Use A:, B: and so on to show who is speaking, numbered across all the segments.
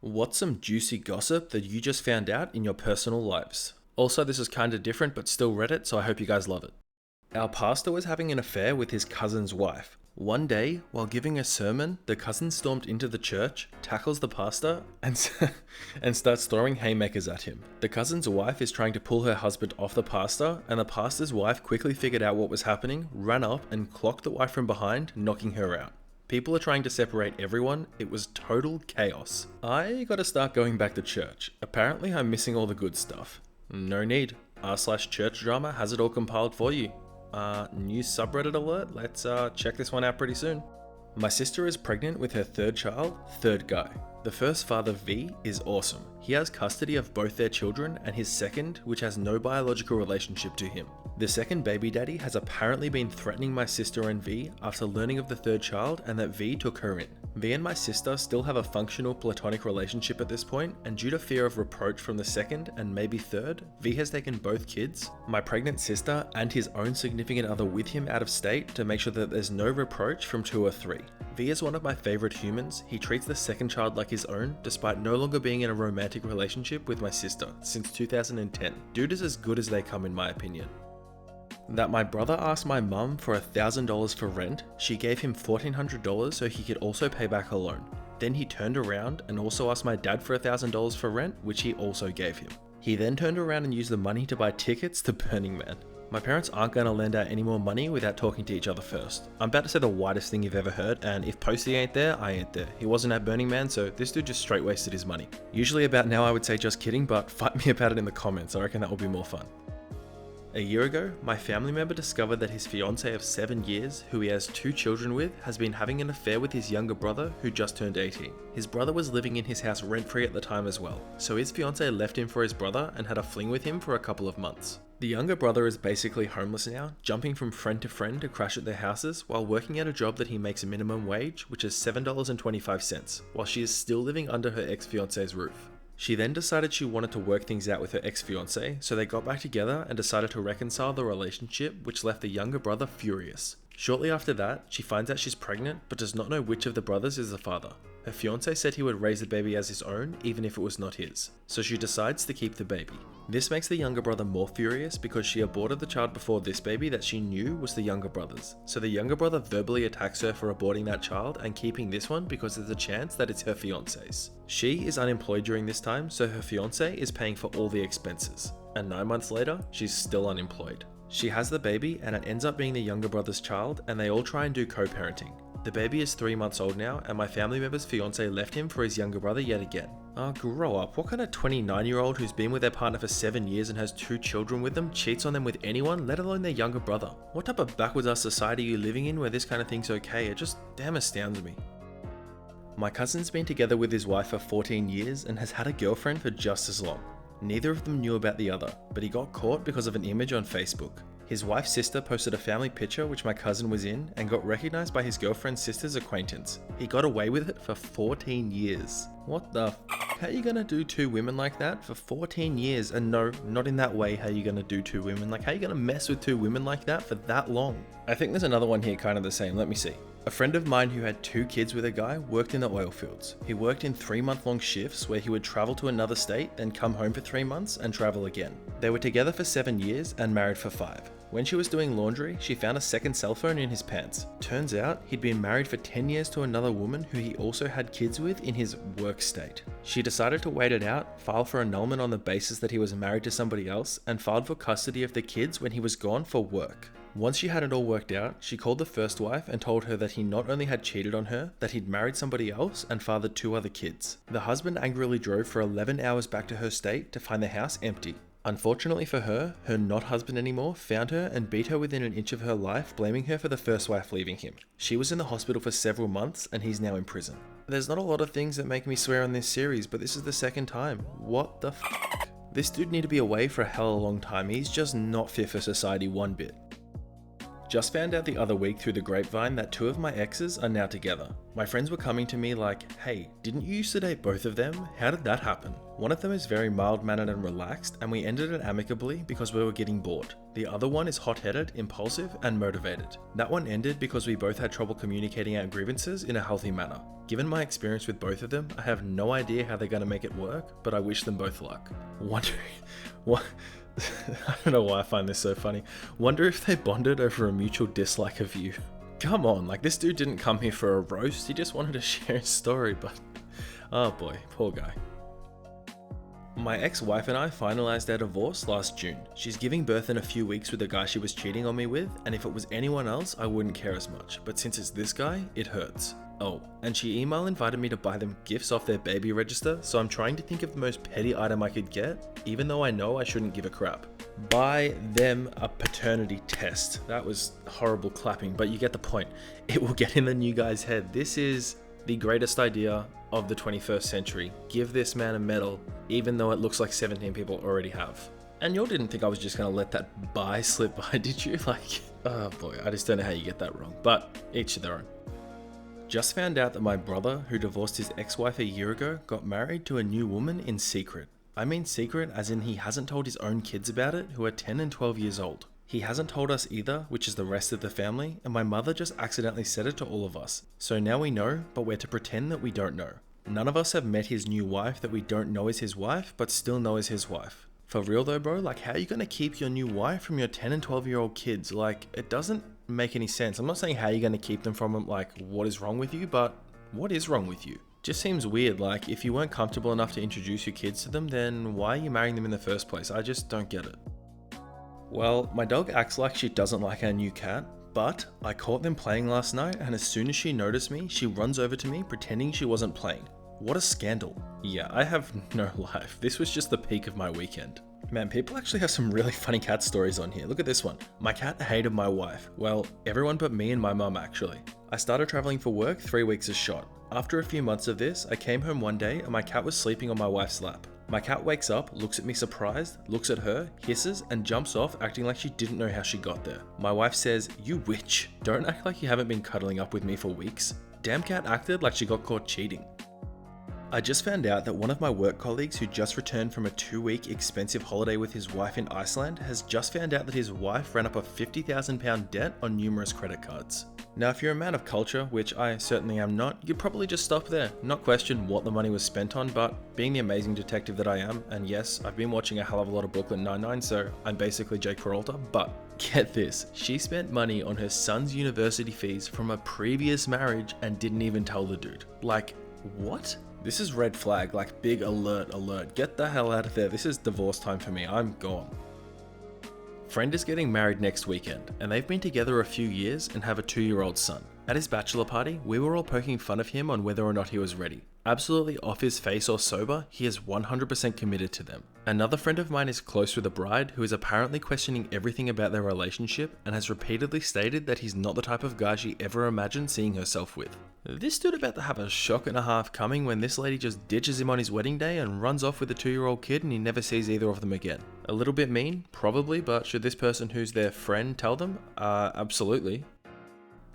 A: What's some juicy gossip that you just found out in your personal lives? Also, this is kinda different but still Reddit, so I hope you guys love it. Our pastor was having an affair with his cousin's wife. One day, while giving a sermon, the cousin stormed into the church, tackles the pastor, and starts throwing haymakers at him. The cousin's wife is trying to pull her husband off the pastor, and the pastor's wife quickly figured out what was happening, ran up, and clocked the wife from behind, knocking her out. People are trying to separate everyone. It was total chaos. I gotta start going back to church. Apparently I'm missing all the good stuff. No need. r/church drama has it all compiled for you. New subreddit alert. Let's check this one out pretty soon. My sister is pregnant with her third child, third guy. The first father, V, is awesome. He has custody of both their children and his second, which has no biological relationship to him. The second baby daddy has apparently been threatening my sister and V after learning of the third child and that V took her in. V and my sister still have a functional platonic relationship at this point, and due to fear of reproach from the second and maybe third, V has taken both kids, my pregnant sister and his own significant other with him out of state to make sure that there's no reproach from 2 or 3. V is one of my favorite humans. He treats the second child like his own, despite no longer being in a romantic relationship with my sister since 2010. Dude is as good as they come in my opinion. That my brother asked my mum for $1,000 for rent, she gave him $1,400 so he could also pay back a loan. Then he turned around and also asked my dad for $1,000 for rent, which he also gave him. He then turned around and used the money to buy tickets to Burning Man. My parents aren't going to lend out any more money without talking to each other first. I'm about to say the widest thing you've ever heard, and if Posty ain't there, I ain't there. He wasn't at Burning Man, so this dude just straight wasted his money. Usually about now I would say just kidding, but fight me about it in the comments, I reckon that will be more fun. A year ago, my family member discovered that his fiancée of 7 years, who he has 2 children with, has been having an affair with his younger brother, who just turned 18. His brother was living in his house rent-free at the time as well, so his fiancée left him for his brother and had a fling with him for a couple of months. The younger brother is basically homeless now, jumping from friend to friend to crash at their houses while working at a job that he makes minimum wage, which is $7.25, while she is still living under her ex-fiancé's roof. She then decided she wanted to work things out with her ex-fiancé, so they got back together and decided to reconcile the relationship, which left the younger brother furious. Shortly after that, she finds out she's pregnant, but does not know which of the brothers is the father. Her fiancé said he would raise the baby as his own, even if it was not his, so she decides to keep the baby. This makes the younger brother more furious because she aborted the child before this baby that she knew was the younger brother's. So the younger brother verbally attacks her for aborting that child and keeping this one because there's a chance that it's her fiancé's. She is unemployed during this time, so her fiancé is paying for all the expenses. And 9 months later, she's still unemployed. She has the baby and it ends up being the younger brother's child, and they all try and do co-parenting. The baby is 3 months old now, and my family member's fiancé left him for his younger brother yet again. Grow up. What kind of 29-year-old who's been with their partner for 7 years and has 2 children with them cheats on them with anyone, let alone their younger brother? What type of backwards ass society are you living in where this kind of thing's okay? It just damn astounds me. My cousin's been together with his wife for 14 years and has had a girlfriend for just as long. Neither of them knew about the other, but he got caught because of an image on Facebook. His wife's sister posted a family picture which my cousin was in and got recognized by his girlfriend's sister's acquaintance. He got away with it for 14 years. What the f***? How are you gonna do 2 women like that for 14 years? And no, not in that way how are you gonna do 2 women. Like, how are you gonna mess with 2 women like that for that long? I think there's another one here kind of the same, let me see. A friend of mine who had 2 kids with a guy worked in the oil fields. He worked in 3-month-long shifts where he would travel to another state, then come home for 3 months and travel again. They were together for 7 years and married for 5. When she was doing laundry, she found a second cell phone in his pants. Turns out, he'd been married for 10 years to another woman who he also had kids with in his work state. She decided to wait it out, file for annulment on the basis that he was married to somebody else, and filed for custody of the kids when he was gone for work. Once she had it all worked out, she called the first wife and told her that he not only had cheated on her, that he'd married somebody else and fathered 2 other kids. The husband angrily drove for 11 hours back to her state to find the house empty. Unfortunately for her, her not husband anymore found her and beat her within an inch of her life, blaming her for the first wife leaving him. She was in the hospital for several months and he's now in prison. There's not a lot of things that make me swear on this series, but this is the second time. What the f***? This dude need to be away for a hell of a long time. He's just not fit for society one bit. Just found out the other week through the grapevine that 2 of my exes are now together. My friends were coming to me like, hey, didn't you used to date both of them? How did that happen? One of them is very mild-mannered and relaxed, and we ended it amicably because we were getting bored. The other one is hot-headed, impulsive, and motivated. That one ended because we both had trouble communicating our grievances in a healthy manner. Given my experience with both of them, I have no idea how they're going to make it work, but I wish them both luck. Wondering what... I don't know why I find this so funny. Wonder if they bonded over a mutual dislike of you. Come on, like this dude didn't come here for a roast, he just wanted to share his story, but... Oh boy, poor guy. My ex-wife and I finalized our divorce last June. She's giving birth in a few weeks with the guy she was cheating on me with, and if it was anyone else, I wouldn't care as much, but since it's this guy, it hurts. Oh, and she email invited me to buy them gifts off their baby register, so I'm trying to think of the most petty item I could get, even though I know I shouldn't give a crap. Buy them a paternity test. That was horrible clapping, but you get the point. It will get in the new guy's head. This is the greatest idea of the 21st century. Give this man a medal, even though it looks like 17 people already have. And you all didn't think I was just gonna let that buy slip by, did you? Like, oh boy, I just don't know how you get that wrong, but each to their own. Just found out that my brother, who divorced his ex-wife a year ago, got married to a new woman in secret. I mean secret as in he hasn't told his own kids about it, who are 10 and 12 years old. He hasn't told us either, which is the rest of the family, and my mother just accidentally said it to all of us. So now we know, but we're to pretend that we don't know. None of us have met his new wife that we don't know is his wife, but still know is his wife. For real though, bro, like how are you gonna keep your new wife from your 10 and 12-year-old kids? Like, it doesn't make any sense. I'm not saying how you're going to keep them from them, like what is wrong with you, but what is wrong with you? Just seems weird. Like if you weren't comfortable enough to introduce your kids to them, then why are you marrying them in the first place? I just don't get it. Well, my dog acts like she doesn't like our new cat, but I caught them playing last night, and as soon as she noticed me, she runs over to me pretending she wasn't playing. What a scandal. Yeah, I have no life. This was just the peak of my weekend. Man, people actually have some really funny cat stories on here. Look at this one. My cat hated my wife. Well, everyone but me and my mum actually. I started traveling for work 3 weeks as shot. After a few months of this, I came home one day and my cat was sleeping on my wife's lap. My cat wakes up, looks at me surprised, looks at her, hisses, and jumps off acting like she didn't know how she got there. My wife says, "You witch, don't act like you haven't been cuddling up with me for weeks." Damn cat acted like she got caught cheating. I just found out that one of my work colleagues who just returned from a 2-week expensive holiday with his wife in Iceland has just found out that his wife ran up a £50,000 debt on numerous credit cards. Now if you're a man of culture, which I certainly am not, you'd probably just stop there, not question what the money was spent on, but being the amazing detective that I am, and yes, I've been watching a hell of a lot of Brooklyn Nine-Nine, so I'm basically Jake Peralta, but get this, she spent money on her son's university fees from a previous marriage and didn't even tell the dude. Like, what? This is red flag, like big alert. Get the hell out of there. This is divorce time for me. I'm gone. Friend is getting married next weekend, and they've been together a few years and have a 2-year-old son. At his bachelor party, we were all poking fun of him on whether or not he was ready. Absolutely off his face or sober, he is 100% committed to them. Another friend of mine is close with a bride who is apparently questioning everything about their relationship and has repeatedly stated that he's not the type of guy she ever imagined seeing herself with. This dude about to have a shock and a half coming when this lady just ditches him on his wedding day and runs off with a 2-year-old kid and he never sees either of them again. A little bit mean, probably, but should this person who's their friend tell them? Absolutely.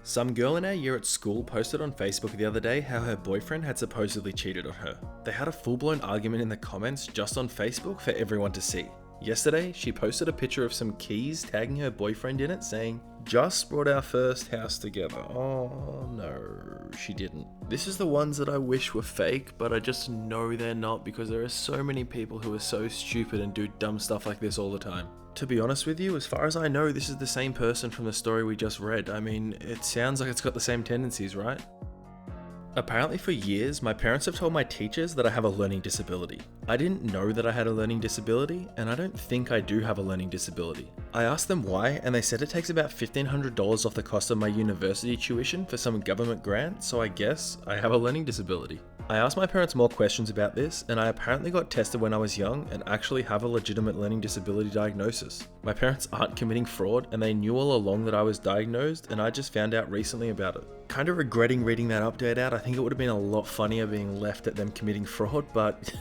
A: Some girl in our year at school posted on Facebook the other day how her boyfriend had supposedly cheated on her. They had a full-blown argument in the comments just on Facebook for everyone to see. Yesterday, she posted a picture of some keys tagging her boyfriend in it saying, "Just bought our first house together." Oh no, she didn't. This is the ones that I wish were fake, but I just know they're not because there are so many people who are so stupid and do dumb stuff like this all the time. To be honest with you, as far as I know, this is the same person from the story we just read. I mean, it sounds like it's got the same tendencies, right? Apparently for years, my parents have told my teachers that I have a learning disability. I didn't know that I had a learning disability, and I don't think I do have a learning disability. I asked them why, and they said it takes about $1,500 off the cost of my university tuition for some government grant, so I guess I have a learning disability. I asked my parents more questions about this, and I apparently got tested when I was young and actually have a legitimate learning disability diagnosis. My parents aren't committing fraud, and they knew all along that I was diagnosed, and I just found out recently about it. Kind of regretting reading that update out. I think it would have been a lot funnier being left at them committing fraud, but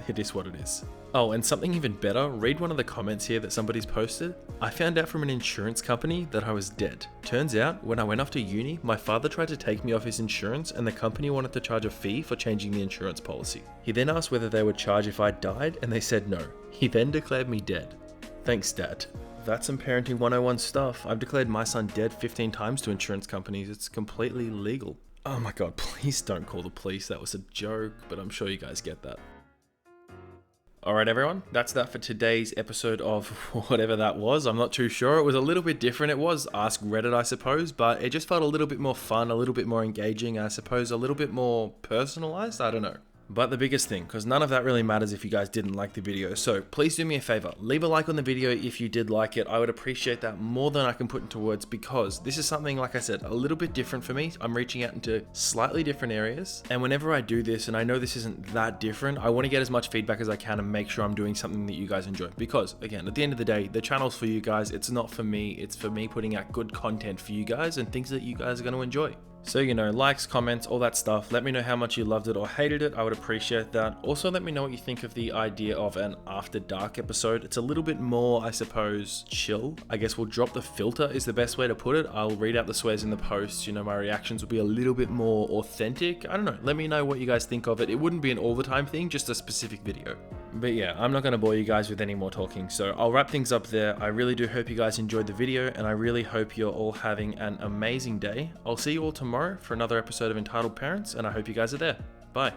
A: it is what it is. Oh, and something even better, read one of the comments here that somebody's posted. I found out from an insurance company that I was dead. Turns out, when I went off to uni, my father tried to take me off his insurance and the company wanted to charge a fee for changing the insurance policy. He then asked whether they would charge if I died and they said no. He then declared me dead. Thanks, Dad. That's some parenting 101 stuff. I've declared my son dead 15 times to insurance companies. It's completely legal. Oh my god, please don't call the police. That was a joke, but I'm sure you guys get that. Alright everyone, that's that for today's episode of whatever that was. I'm not too sure. It was a little bit different. It was Ask Reddit, I suppose, but it just felt a little bit more fun, a little bit more engaging, I suppose, a little bit more personalized. I don't know. But the biggest thing, because none of that really matters if you guys didn't like the video, so please do me a favor, leave a like on the video if you did like it. I would appreciate that more than I can put into words, because this is something, like I said, a little bit different for me. I'm reaching out into slightly different areas, and whenever I do this, and I know this isn't that different, I want to get as much feedback as I can and make sure I'm doing something that you guys enjoy, because again, at the end of the day, the channel's for you guys. It's not for me. It's for me putting out good content for you guys and things that you guys are going to enjoy. So, you know, likes, comments, all that stuff. Let me know how much you loved it or hated it. I would appreciate that. Also, let me know what you think of the idea of an After Dark episode. It's a little bit more, I suppose, chill. I guess we'll drop the filter is the best way to put it. I'll read out the swears in the posts. You know, my reactions will be a little bit more authentic. I don't know. Let me know what you guys think of it. It wouldn't be an all the time thing, just a specific video. But yeah, I'm not going to bore you guys with any more talking. So I'll wrap things up there. I really do hope you guys enjoyed the video, and I really hope you're all having an amazing day. I'll see you all tomorrow for another episode of Entitled Parents, and I hope you guys are there. Bye.